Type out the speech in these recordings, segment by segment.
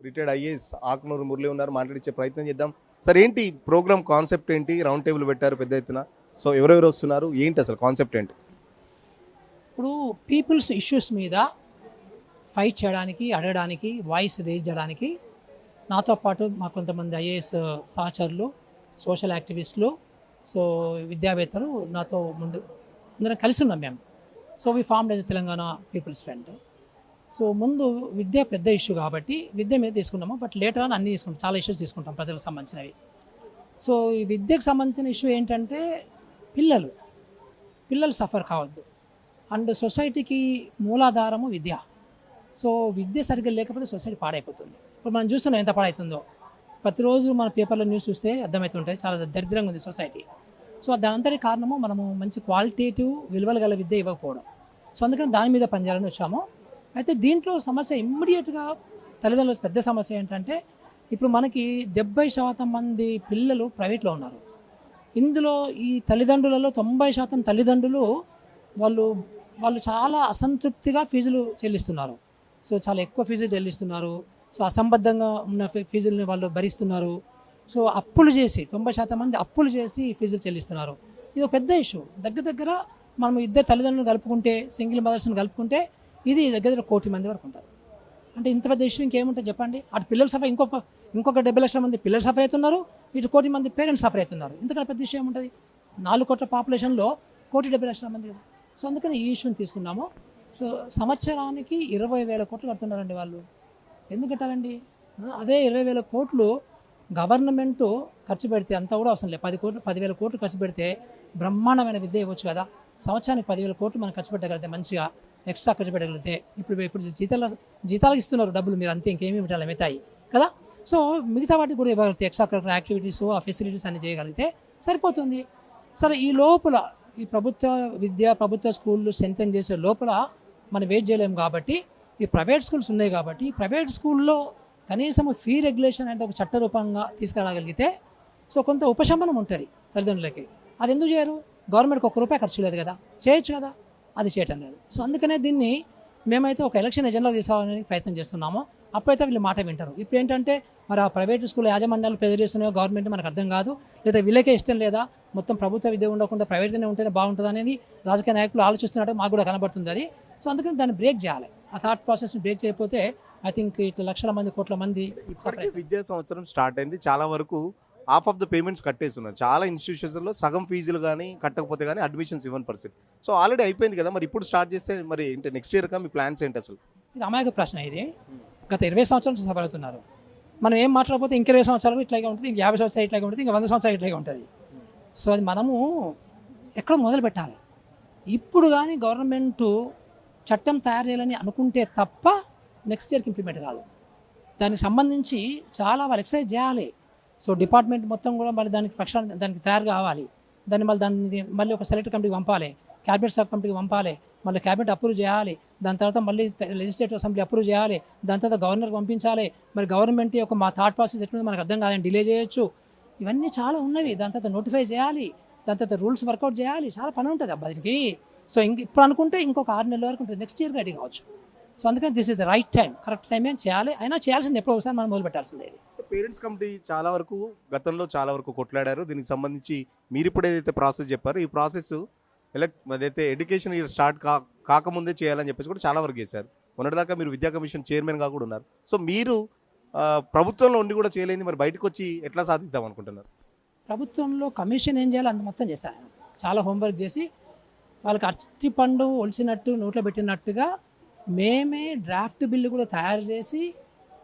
Retired IAS Akunuru Murali ఉన్నారు, మాట్లాడించే ప్రయత్నం చేద్దాం. సార్ ఏంటి ప్రోగ్రామ్ కాన్సెప్ట్ ఏంటి? రౌండ్ టేబుల్ పెట్టారు పెద్ద ఎత్తున. సో ఎవరెవరు వస్తున్నారు, ఏంటి అసలు కాన్సెప్ట్ ఏంటి? ఇప్పుడు పీపుల్స్ ఇష్యూస్ మీద ఫైట్ చేయడానికి, అడగడానికి, వాయిస్ రేజ్ చేయడానికి నాతో పాటు మా కొంతమంది ఐఏఎస్ సహచరులు, సోషల్ యాక్టివిస్టులు, సో విద్యావేత్తలు నాతో ముందు అందరం కలిసి ఉన్నాం మేము. So we formed as Telangana people's front. So ముందు విద్య పెద్ద ఇష్యూ కాబట్టి విద్య మీద తీసుకున్నాము, బట్ లేటర్ ఆన్ అన్నీ తీసుకుంటాం, చాలా ఇష్యూస్ తీసుకుంటాం ప్రజలకు సంబంధించినవి. సో ఈ విద్యకు సంబంధించిన ఇష్యూ ఏంటంటే పిల్లలు సఫర్ కావద్దు, అండ్ సొసైటీకి మూలాధారము విద్య. సో విద్య సరిగ్గా లేకపోతే సొసైటీ పాడైపోతుంది. ఇప్పుడు మనం చూస్తున్నాం ఎంత పాడవుతుందో. ప్రతిరోజు మన పేపర్లో న్యూస్ చూస్తే అర్థమవుతుంటుంది, చాలా దరిద్రంగా ఉంది సొసైటీ. సో దాని అంతటి కారణము మనము మంచి క్వాలిటేటివ్ విలువలు గల విద్య ఇవ్వకపోవడం. సో అందుకని దాని మీద పనిచేయాలని వచ్చాము. అయితే దీంట్లో సమస్య ఇమ్మీడియట్గా తల్లిదండ్రుల పెద్ద సమస్య ఏంటంటే, ఇప్పుడు మనకి 70% మంది పిల్లలు ప్రైవేట్లో ఉన్నారు. ఇందులో ఈ తల్లిదండ్రులలో 90% తల్లిదండ్రులు వాళ్ళు చాలా అసంతృప్తిగా ఫీజులు చెల్లిస్తున్నారు. సో చాలా ఎక్కువ ఫీజులు చెల్లిస్తున్నారు. సో అసంబద్ధంగా ఉన్న ఫీజుల్ని వాళ్ళు భరిస్తున్నారు. సో అప్పులు చేసి 90% మంది అప్పులు చేసి ఫీజులు చెల్లిస్తున్నారు. ఇది ఒక పెద్ద ఇష్యూ. దగ్గర మనం ఇద్దరు తల్లిదండ్రులు కలుపుకుంటే, సింగిల్ మదర్స్ని కలుపుకుంటే ఇది దగ్గర 1 కోటి మంది వరకు ఉంటారు. అంటే ఇంత పెద్ద ఇష్యూ ఇంకేముంటుంది చెప్పండి. అటు పిల్లలు సఫర్, ఇంకొక 70 లక్షల మంది పిల్లలు సఫర్ అవుతున్నారు, ఇటు 1 కోటి మంది పేరెంట్స్ సఫర్ అవుతున్నారు. ఇంతకన్నా పెద్ద ఇష్యూ ఏముంటుంది? 4 కోట్ల పాపులేషన్లో 1,70,00,000 మంది కదా. సో అందుకని ఈ ఇష్యూని తీసుకున్నాము. సో సంవత్సరానికి 20,000 కోట్లు కడుతున్నారండి వాళ్ళు. ఎందుకు కట్టాలండి? అదే 20,000 కోట్లు గవర్నమెంటు ఖర్చు పెడితే అంతా కూడా అవసరం లేదు. 10,000 కోట్లు ఖర్చు పెడితే బ్రహ్మాండమైన విద్య ఇవ్వచ్చు కదా. సంవత్సరానికి 10,000 కోట్లు మనం ఖర్చు పెట్టగలిగితే, మంచిగా ఎక్స్ట్రా ఖర్చు పెట్టగలిగితే, ఇప్పుడు జీతాలకు ఇస్తున్నారు డబ్బులు, మీరు అంతే, ఇంకేమీ పెట్టాలి మిగతాయి కదా. సో మిగతా వాటికి కూడా ఇవ్వగలిగితే, ఎక్స్ట్రా కరికులర్ యాక్టివిటీస్, ఆ ఫెసిలిటీస్ అన్ని చేయగలిగితే సరిపోతుంది. సరే, ఈ లోపల ఈ ప్రభుత్వ స్కూళ్ళు స్ట్రెంథెన్ చేసే లోపల మనం వెయిట్ చేయలేము కాబట్టి ఈ ప్రైవేట్ స్కూల్స్ ఉన్నాయి కాబట్టి, ప్రైవేట్ స్కూల్లో కనీసం ఫీ రెగ్యులేషన్ అంటే ఒక చట్టరూపంగా తీసుకురాగలిగితే సో కొంత ఉపశమనం ఉంటుంది తల్లిదండ్రులకి. అది ఎందుకు చేయరు? గవర్నమెంట్కి ₹1 ఖర్చు లేదు కదా, చేయొచ్చు కదా, అది చేయటం లేదు. సో అందుకనే దీన్ని మేమైతే ఒక ఎలక్షన్ ఎజెండాలో తీసుకోవాలని ప్రయత్నం చేస్తున్నాము. అప్పుడైతే వీళ్ళు మాట వింటారు. ఇప్పుడు ఏంటంటే మరి ఆ ప్రైవేట్ స్కూల్ యాజమాన్యాలు ప్రెజర్ చేస్తున్నాయో గవర్నమెంట్ మనకు అర్థం కాదు, లేదా వీళ్ళకే ఇష్టం లేదా, మొత్తం ప్రభుత్వ విద్య ఉండకుండా ప్రైవేట్గానే ఉంటేనే బాగుంటుంది అనేది రాజకీయ నాయకులు ఆలోచిస్తున్నట్టు మాకు కూడా కనబడుతుంది అది. సో అందుకని దాన్ని బ్రేక్ చేయాలి. ఆ థాట్ ప్రాసెస్ని బ్రేక్ చేయకపోతే ఐ థింక్ ఇట్లా లక్షల మంది, కోట్ల మంది. ఇప్పటికే విద్యా సంవత్సరం స్టార్ట్ అయింది, చాలా వరకు హాఫ్ ఆఫ్ ద పేమెంట్స్ కట్టేస్తున్నారు. చాలా ఇన్స్టిట్యూషన్స్లో సగం ఫీజులు కానీ కట్టకపోతే కానీ అడ్మిషన్స్ ఇవ్వని పరిస్థితి. సో ఆల్రెడీ అయిపోయింది కదా, మరి ఇప్పుడు స్టార్ట్ చేస్తే మరి ఏంటి నెక్స్ట్ ఇయర్ మీ ప్లాన్స్ ఏంటి అసలు? ఇది అమాయక ప్రశ్న. ఇది గత 20 సంవత్సరాల నుంచి సఫర్ అవుతున్నారు. మనం ఏం మాట్లాడకపోతే ఇంక 20 సంవత్సరాలు ఇట్లాగే ఉంటుంది, ఇంక 50 సంవత్సరాలు ఇట్లాగే ఉంటుంది, ఇంక 100 సంవత్సరాలు ఇట్లాగే ఉంటుంది. సో అది మనము ఎక్కడ మొదలు పెట్టాలి. ఇప్పుడు కానీ గవర్నమెంటు చట్టం తయారు చేయాలని అనుకుంటే తప్ప నెక్స్ట్ ఇయర్కి ఇంప్లిమెంట్ కాదు. దానికి సంబంధించి చాలా వాళ్ళు ఎక్సర్సైజ్ చేయాలి. సో డిపార్ట్మెంట్ మొత్తం కూడా మళ్ళీ దానికి తయారు కావాలి. మళ్ళీ ఒక సెలెక్ట్ కమిటీకి పంపాలి, క్యాబినెట్ సబ్ కమిటీకి పంపాలి, మళ్ళీ క్యాబినెట్ అప్రూవ్ చేయాలి, దాని తర్వాత మళ్ళీ లెజిస్లేటివ్ అసెంబ్లీ అప్రూవ్ చేయాలి, దాని తర్వాత గవర్నర్కి పంపించాలి. మరి గవర్నమెంట్ యొక్క మా థాట్ ప్రాసెస్ ఎట్లుంది మనకు అర్థం కాదని డిలే చేయొచ్చు. ఇవన్నీ చాలా ఉన్నవి. దాని తర్వాత నోటిఫై చేయాలి, దాని తర్వాత రూల్స్ వర్కౌట్ చేయాలి, చాలా పని ఉంటుంది అబ్బా దీనికి. సో ఇప్పుడు అనుకుంటే ఇంకొక 6 నెలల వరకు ఉంటుంది, నెక్స్ట్ ఇయర్ రెడీ కావచ్చు. సో అందుకని this is the right time, correct time ఏం చేయాలి. అయినా చేయాల్సింది ఎప్పుడో ఒకసారి మనం మొదలు పెట్టాల్సిందే. ఇది పేరెంట్స్ కమిటీ చాలా వరకు గతంలో చాలా వరకు కొట్లాడారు. దీనికి సంబంధించి మీరు ఇప్పుడు ఏదైతే ప్రాసెస్ చెప్పారో ఈ ప్రాసెస్ అదైతే ఎడ్యుకేషన్ ఇయర్ స్టార్ట్ కాకముందే చేయాలని చెప్పేసి కూడా చాలా వరకు చేశారు. మొన్నటిదాకా మీరు విద్యా కమిషన్ చైర్మన్గా కూడా ఉన్నారు. సో మీరు ప్రభుత్వంలో ఉండి కూడా చేయలేని మరి బయటకు వచ్చి ఎట్లా సాధిస్తాం అనుకుంటున్నారు? ప్రభుత్వంలో కమిషన్ ఏం చేయాలో అంత మొత్తం చేశాను ఆయన. చాలా హోంవర్క్ చేసి వాళ్ళకి అరటిపండు ఒలిచినట్టు నోట్లో పెట్టినట్టుగా మేమే డ్రాఫ్ట్ బిల్లు కూడా తయారు చేసి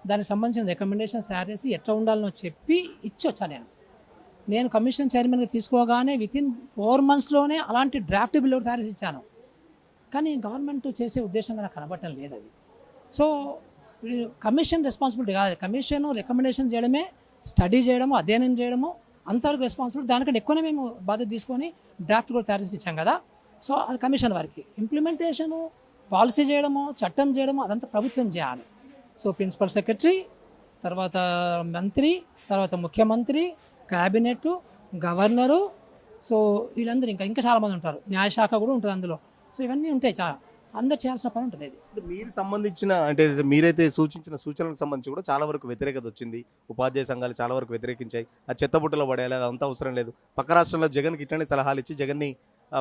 దానికి సంబంధించిన రికమెండేషన్స్ తయారు చేసి ఎట్లా ఉండాలనో చెప్పి ఇచ్చొచ్చాను. నేను కమిషన్ చైర్మన్గా తీసుకోగానే వితిన్ 4 monthsలోనే అలాంటి డ్రాఫ్ట్ బిల్లు తయారు చేసి ఇచ్చాను. కానీ గవర్నమెంట్ చేసే ఉద్దేశంగా నాకు కనబడటం లేదు అది. సో కమిషన్ రెస్పాన్సిబిలిటీ కాదు, కమిషన్ రికమెండేషన్ చేయడమే, స్టడీ చేయడము, అధ్యయనం చేయడము అంతవరకు రెస్పాన్సిబిలిటీ. దానికంటే ఎక్కువనే మేము బాధ్యత తీసుకొని డ్రాఫ్ట్ కూడా తయారు చేసి ఇచ్చాం కదా. సో అది కమిషన్ వారికి. ఇంప్లిమెంటేషను, పాలసీ చేయడము, చట్టం చేయడము అదంతా ప్రభుత్వం చేయాలి. సో ప్రిన్సిపల్ సెక్రటరీ, తర్వాత మంత్రి, తర్వాత ముఖ్యమంత్రి, క్యాబినెట్, గవర్నరు, సో వీళ్ళందరూ ఇంకా చాలామంది ఉంటారు, న్యాయశాఖ కూడా ఉంటుంది అందులో. సో ఇవన్నీ ఉంటాయి చాలా. అందరు చేయాల్సిన పని ఉంటుంది ఇది. అంటే మీరు సంబంధించిన అంటే మీరైతే సూచించిన సూచనలకు సంబంధించి కూడా చాలా వరకు వ్యతిరేకత వచ్చింది. ఉపాధ్యాయ సంఘాలు చాలా వరకు వ్యతిరేకించాయి. ఆ చెత్తబుట్టలో పడేయాలి, అదంతా అవసరం లేదు. పక్క రాష్ట్రంలో జగన్కి ఇట్లనే సలహాలు ఇచ్చి జగన్ని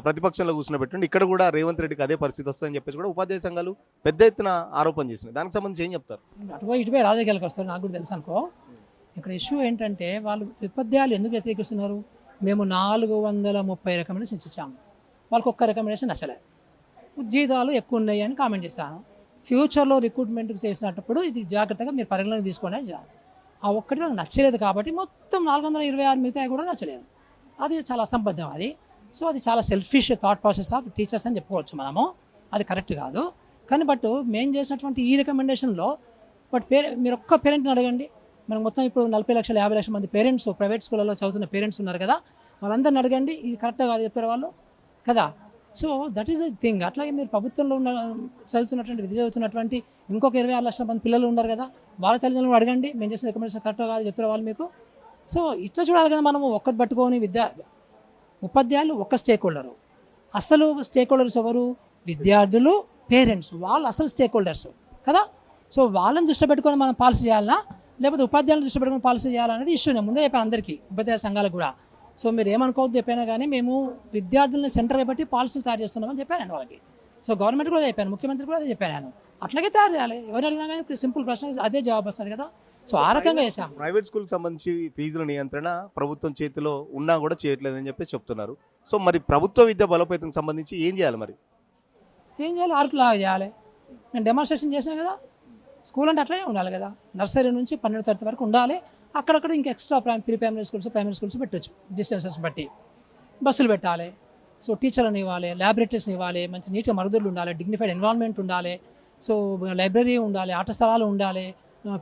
ప్రతిపక్షంలో కూర్చున్నబెట్టండి, ఇక్కడ కూడా రేవంత్ రెడ్డికి అదే పరిస్థితి వస్తుందని చెప్పేసి కూడా ఉపాధ్యాయ సంఘాలు పెద్ద ఎత్తున ఆరోపణ చేసినాయి. దానికి సంబంధించి ఏం చెప్తారు? అటుపోయి ఇటుపోయి రాజకీయాలకు వస్తారు, నాకు కూడా తెలుసు అనుకో. ఇక్కడ ఇష్యూ ఏంటంటే వాళ్ళు ఉపాధ్యాయులు ఎందుకు వ్యతిరేకిస్తున్నారు? మేము 430 రికమెండేషన్స్ ఇచ్చాము, వాళ్ళకి ఒక్క రికమెండేషన్ నచ్చలేదు. జీతాలు ఎక్కువ ఉన్నాయి అని కామెంట్ చేశాను. ఫ్యూచర్లో రిక్రూట్మెంట్కి చేసినప్పుడు ఇది జాగ్రత్తగా మీరు పరిగణలోకి తీసుకోండి అని చెప్పాను. ఆ ఒక్కటి నాకు నచ్చలేదు కాబట్టి మొత్తం 426 మిగతా కూడా నచ్చలేదు. అది చాలా అసంబద్ధం అది. సో అది చాలా selfish thought process of teachers అని చెప్పుకోవచ్చు మనము. అది కరెక్ట్ కాదు. కానీ బట్ మేము చేసినటువంటి ఈ రికమెండేషన్లో మీరు ఒక్క పేరెంట్ని అడగండి. మనకు మొత్తం ఇప్పుడు 40 లక్షల 50 లక్షల మంది పేరెంట్స్ ప్రైవేట్ స్కూళ్ళలో చదువుతున్న పేరెంట్స్ ఉన్నారు కదా, వాళ్ళందరిని అడగండి, ఇది కరెక్ట్గా కాదు చెప్తారు వాళ్ళు కదా. So that is the thing. అట్లాగే మీరు ప్రభుత్వంలో ఉన్న విద్య చదువుతున్నటువంటి ఇంకొక 26 లక్షల మంది పిల్లలు ఉన్నారు కదా, వాళ్ళ తల్లిదండ్రులు అడగండి, మేము చేసిన రికమెండేషన్ కరెక్ట్గా కాదు చెప్తారు వాళ్ళు మీకు. సో ఇట్లా చూడాలి కదా మనము. ఒక్కటి పట్టుకొని ఉపాధ్యాయులు ఒక్క స్టేక్ హోల్డరు. అసలు స్టేక్ హోల్డర్స్ ఎవరు? విద్యార్థులు, పేరెంట్స్, వాళ్ళు అసలు స్టేక్ హోల్డర్స్ కదా. సో వాళ్ళని దృష్టి పెట్టుకొని మనం పాలసీ చేయాలన్నా, లేకపోతే ఉపాధ్యాయులను దృష్టి పెట్టుకొని పాలసీ చేయాలనేది ఇష్యూ. నేను ముందే చెప్పాను అందరికీ, ఉపాధ్యాయ సంఘాలకు కూడా. సో మీరు ఏమనుకోవద్దు, చెప్పైనా కానీ మేము విద్యార్థులను సెంటర్గా బట్టి పాలసీలు తయారు చేస్తున్నామని చెప్పాను వాళ్ళకి. సో గవర్నమెంట్ కూడా చెప్పాను, ముఖ్యమంత్రి కూడా అదే చెప్పాను నేను. అట్లాగే తయారు చేయాలి. ఎవరు అడిగినా కానీ సింపుల్ ప్రశ్న అదే జవాబు వస్తుంది కదా. సో ఆ రకంగా చేశాం. ప్రైవేట్ స్కూల్కి సంబంధించి ఫీజుల నియంత్రణ ప్రభుత్వం చేతిలో ఉన్నా కూడా చేయట్లేదని చెప్పేసి చెప్తున్నారు. సో మరి ప్రభుత్వ విద్య బలోపేతం సంబంధించి ఏం చేయాలి మరి? ఏం చేయాలి? ఆర్కులాగా చేయాలి. నేను డెమాన్స్ట్రేషన్ చేసినా కదా. స్కూల్ అంటే అట్లనే ఉండాలి కదా. నర్సరీ నుంచి 12వ తరగతి వరకు ఉండాలి. అక్కడక్కడ ఇంకా ఎక్స్ట్రా ప్రైమరీ స్కూల్స్ పెట్టచ్చు, డిస్టెన్సెస్ బట్టి. బస్సులు పెట్టాలి. సో టీచర్లను ఇవ్వాలి, ల్యాబొరేటరీస్ని ఇవ్వాలి, మంచి నీట్గా మరుగుదొడ్లు ఉండాలి, డిగ్నిఫైడ్ ఎన్విరాన్మెంట్ ఉండాలి. సో లైబ్రరీ ఉండాలి, ఆట స్థలాలు ఉండాలి,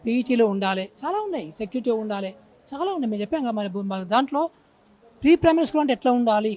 పీఈటీలు ఉండాలి, చాలా ఉన్నాయి, సెక్యూరిటీ ఉండాలి, చాలా ఉన్నాయి. మేము చెప్పాం కదా మరి దాంట్లో ప్రీ ప్రైమరీ స్కూల్ అంటే ఎట్లా ఉండాలి,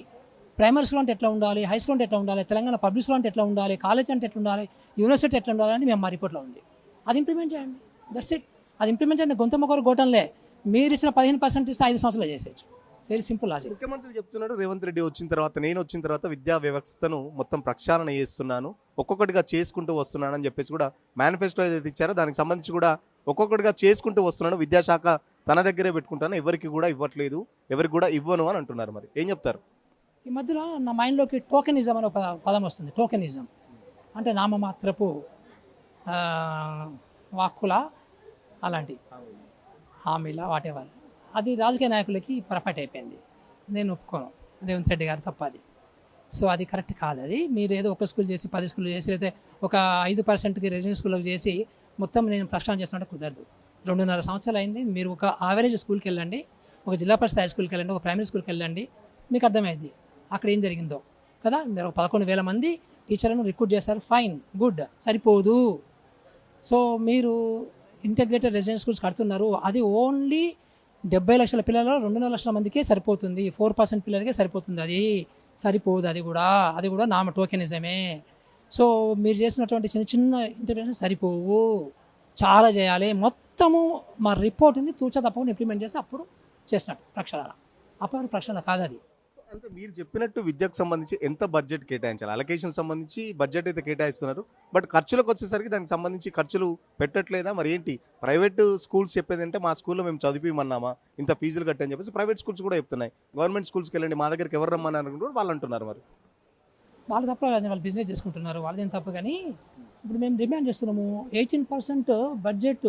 ప్రైమరీ స్కూల్ అంటే ఎట్లా ఉండాలి, హై స్కూల్ అంటే ఎట్లా ఉండాలి, తెలంగాణ పబ్లిక్ స్కూల్ అంటే ఎట్లా ఉండాలి, కాలేజ్ అంటే ఎట్లా ఉండాలి, యూనివర్సిటీ ఎట్లా ఉండాలి అనేది మేము మా రిపోర్ట్లో ఉంది. అది ఇంప్లిమెంట్ చేయండి. That's it. అది ఇంప్లిమెంట్ చేయండి. గొంతమ్మకొరు గోటంలే మీరు ఇచ్చిన 15% ఇస్తే 5 సంవత్సరాలు చేసేయచ్చు. Very simple logic. ముఖ్యమంత్రి చెప్తున్నాడు, రేవంత్ రెడ్డి వచ్చిన తర్వాత, నేను వచ్చిన తర్వాత విద్యా వ్యవస్థను మొత్తం ప్రక్షాళన చేస్తున్నాను, ఒక్కొక్కటిగా చేసుకుంటూ వస్తున్నానని చెప్పేసి కూడా మేనిఫెస్టో ఏదైతే ఇచ్చారో దానికి సంబంధించి కూడా ఒక్కొక్కటిగా చేసుకుంటూ వస్తున్నాను, విద్యాశాఖ తన దగ్గరే పెట్టుకుంటాను, ఎవరికి కూడా ఇవ్వట్లేదు, ఎవరికి కూడా ఇవ్వను అని అంటున్నారు. మరి ఏం చెప్తారు? ఈ మధ్యలో నా మైండ్లోకి టోకెనిజం అనే పదం వస్తుంది. టోకెనిజం అంటే నామమాత్రపు వాక్కుల అలాంటి హామీల వాటెవర్. అది రాజకీయ నాయకులకి పొరపాటు అయిపోయింది. నేను ఒప్పుకోను, రేవంత్ రెడ్డి గారు తప్పది. సో అది కరెక్ట్ కాదు. అది మీరు ఏదో ఒక స్కూల్ చేసి 10 స్కూల్ చేసి లేకపోతే ఒక 5%కి రెసిడెన్షియల్ స్కూల్కి చేసి మొత్తం నేను ప్రక్షాళన చేస్తున్నట్టు కుదరదు. 2.5 సంవత్సరాలు అయింది. మీరు ఒక యావరేజ్ స్కూల్కి వెళ్ళండి, ఒక జిల్లా పరిషత్ హై స్కూల్కి వెళ్ళండి, ఒక ప్రైమరీ స్కూల్కి వెళ్ళండి, మీకు అర్థమైంది అక్కడ ఏం జరిగిందో కదా. మీరు 11,000 మంది టీచర్లను రిక్రూట్ చేశారు, ఫైన్, గుడ్, సరిపోదు. సో మీరు ఇంటిగ్రేటెడ్ రెసిడెన్షియల్ స్కూల్స్ కడుతున్నారు, అది ఓన్లీ 70 లక్షల పిల్లలు 2.5 లక్షల మందికే సరిపోతుంది, 4% పిల్లలకే సరిపోతుంది. అది సరిపోదు. అది కూడా నామ టోకెనిజమే. సో మీరు చేసినటువంటి చిన్న చిన్న ఇంటర్వెన్షన్ సరిపోవు, చాలా చేయాలి. మొత్తము మా రిపోర్ట్ని తూచా తప్పకుండా ఇంప్లిమెంట్ చేస్తే అప్పుడు చేసినట్టు ప్రక్షాళన. అప్పుడు ప్రక్షాళన కాదు అది. అంటే మీరు చెప్పినట్టు విద్యకు సంబంధించి ఎంత బడ్జెట్ కేటాయించాలి? అలొకేషన్ సంబంధించి బడ్జెట్ అయితే కేటాయిస్తున్నారు, బట్ ఖర్చులకు వచ్చేసరికి దానికి సంబంధించి ఖర్చులు పెట్టట్లేదా? మరి ఏంటి ప్రైవేట్ స్కూల్స్ చెప్పేది అంటే మా స్కూల్లో మేము చదివిమన్నామా, ఇంత ఫీజులు కట్టని చెప్పేసి ప్రైవేట్ స్కూల్స్ కూడా చెప్తున్నాయి. గవర్నమెంట్ స్కూల్స్కి వెళ్ళండి, మా దగ్గరికి ఎవరు రమ్మని అనుకుంటారు వాళ్ళు అంటున్నారు. మరి వాళ్ళు తప్ప కాదు, వాళ్ళు బిజినెస్ చేసుకుంటున్నారు, వాళ్ళదేం తప్ప. కానీ ఇప్పుడు మేము డిమాండ్ చేస్తున్నాము 18% బడ్జెట్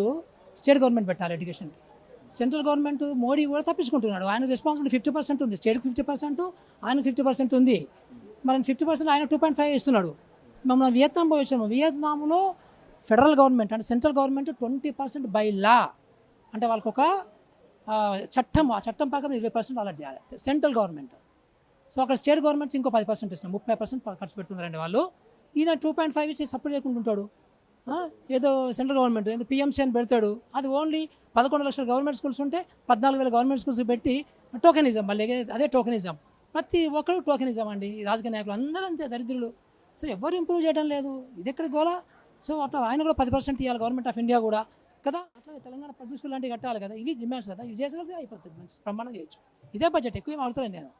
స్టేట్ గవర్నమెంట్ పెట్టాలి ఎడ్యుకేషన్కి. సెంట్రల్ గవర్నమెంట్ మోడీ కూడా తప్పించుకుంటున్నాడు. ఆయన రెస్పాన్సిబిలిటీ 50% ఉంది, స్టేట్కి 50%, ఆయన 50% ఉంది. మనం 50% ఆయన 2.5 ఇస్తున్నాడు. మనం వియత్నాం పోయి వచ్చాము. వియత్నాంలో ఫెడరల్ గవర్నమెంట్ అంటే సెంట్రల్ గవర్నమెంట్ 20% బై లా, అంటే వాళ్ళకి ఒక చట్టం, ఆ చట్టం ప్రకారం 20% అలాట్ చేయాలి సెంట్రల్ గవర్నమెంట్. సో అక్కడ స్టేట్ గవర్నమెంట్స్ ఇంకో 10% ఇస్తున్నారు, 30% ఖర్చు పెడుతున్నారండి వాళ్ళు. ఈయన 2.5 ఇచ్చి సపోర్ట్ చేయకుంటుంటాడు. ఏదో సెంట్రల్ గవర్నమెంట్ ఏదో పిఎంసీ అని పెడతాడు. అది ఓన్లీ 11 లక్షల గవర్నమెంట్ స్కూల్స్ ఉంటే 14,000 గవర్నమెంట్ స్కూల్స్ పెట్టి టోకెనిజం, మళ్ళీ అదే టోకెనిజం. ప్రతి ఒక్కరు టోకెనిజం అండి. రాజకీయ నాయకులు అందరూ అంతే దరిద్రులు. సో ఎవరు ఇంప్రూవ్ చేయడం లేదు. ఇది ఎక్కడికి గోలా. సో అట్లా ఆయన కూడా 10% ఇవ్వాలి గవర్నమెంట్ ఆఫ్ ఇండియా కూడా కదా. అట్లా తెలంగాణ పబ్లిక్ స్కూల్ లాంటివి కట్టాలి కదా. ఇవి డిమాండ్స్ కదా, ఇవి చేసినట్టు అయిపోతుంది, మంచి ప్రమాణం చేయొచ్చు. ఇదే బడ్జెట్, ఎక్కువ ఏం అడుగుతాను నేను.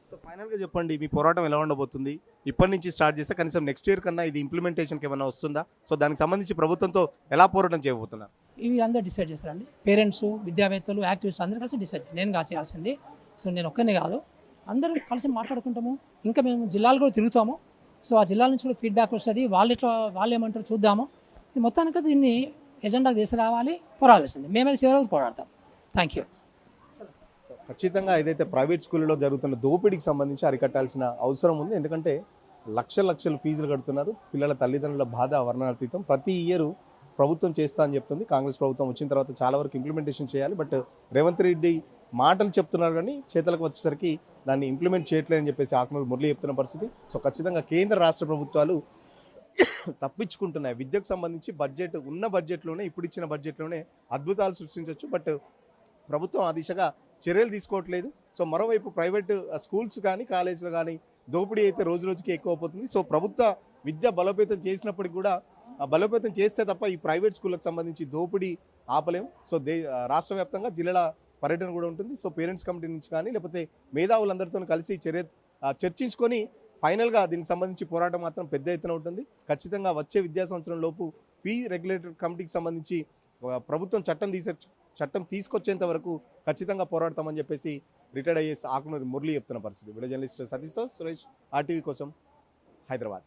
సో ఫైనల్గా చెప్పండి, మీ పోరాటం ఎలా ఉండబోతుంది? ఇప్పటి నుంచి స్టార్ట్ చేస్తే కనీసం నెక్స్ట్ ఇయర్ కన్నా ఇది ఇంప్లిమెంటేషన్కి ఏమైనా వస్తుందా? సో దానికి సంబంధించి ప్రభుత్వంతో ఎలా పోరాటం చేయబోతున్నారు? ఇవి అందరూ డిసైడ్ చేస్తారండి. పేరెంట్స్, విద్యావేత్తలు, యాక్టివిస్టులు అందరూ కలిసి డిసైడ్ చేస్తారు. నేను చేయాల్సింది. సో నేను ఒక్కనే కాదు, అందరం కలిసి మాట్లాడుకుంటాము. ఇంకా మేము జిల్లాలు కూడా తిరుగుతాము. సో ఆ జిల్లాల నుంచి కూడా ఫీడ్బ్యాక్ వస్తుంది. వాళ్ళు ఏమంటారు చూద్దాము. ఇది మొత్తానికి దీన్ని ఎజెండాకి తీసుకురావాలి, పోరాడాల్సింది. మేమైతే చివరికి పోరాడతాం. Thank you. ఖచ్చితంగా ఏదైతే ప్రైవేట్ స్కూళ్ళలో జరుగుతున్న దోపిడీకి సంబంధించి అరికట్టాల్సిన అవసరం ఉంది. ఎందుకంటే లక్షలు ఫీజులు కడుతున్నారు. పిల్లల తల్లిదండ్రుల బాధ వర్ణనాతీతం. ప్రతి ఇయర్ ప్రభుత్వం చేస్తా అని చెప్తుంది. కాంగ్రెస్ ప్రభుత్వం వచ్చిన తర్వాత చాలా వరకు ఇంప్లిమెంటేషన్ చేయాలి. బట్ రేవంత్ రెడ్డి మాటలు చెప్తున్నారు కానీ చేతలకు వచ్చేసరికి దాన్ని ఇంప్లిమెంట్ చేయట్లేదని చెప్పేసి ఆకునూరు మురళి చెప్తున్న పరిస్థితి. సో ఖచ్చితంగా కేంద్ర రాష్ట్ర ప్రభుత్వాలు తప్పించుకుంటున్నాయి. విద్యకు సంబంధించి బడ్జెట్ ఉన్న బడ్జెట్లోనే, ఇప్పుడు ఇచ్చిన బడ్జెట్లోనే అద్భుతాలు సృష్టించవచ్చు. బట్ ప్రభుత్వం ఆ దిశగా చర్యలు తీసుకోవట్లేదు. సో మరోవైపు ప్రైవేట్ స్కూల్స్ కానీ కాలేజీలు కానీ దోపిడీ అయితే రోజు రోజుకి ఎక్కువ అవుతుంది. సో ప్రభుత్వ విద్య బలోపేతం చేసినప్పటికి కూడా బలోపేతం చేస్తే తప్ప ఈ ప్రైవేట్ స్కూళ్ళకి సంబంధించి దోపిడీ ఆపలేం. సో రాష్ట్ర వ్యాప్తంగా జిల్లాల పర్యటన కూడా ఉంటుంది. సో పేరెంట్స్ కమిటీ నుంచి కానీ లేకపోతే మేధావులందరితో కలిసి చర్చించుకొని ఫైనల్గా దీనికి సంబంధించి పోరాటం మాత్రం పెద్ద ఎత్తున ఉంటుంది. ఖచ్చితంగా వచ్చే విద్యా సంవత్సరం లోపు రెగ్యులేటరీ కమిటీకి సంబంధించి ప్రభుత్వం చట్టం తీసుకొచ్చేంత వరకు ఖచ్చితంగా పోరాడతామని చెప్పేసి రిటైర్డ్ ఐఏఎస్ ఆకునూరి మురళి చెప్తున్న పరిస్థితి. వీడియో జర్నలిస్ట్ సతీష్తో సురేష్, RTV కోసం, హైదరాబాద్.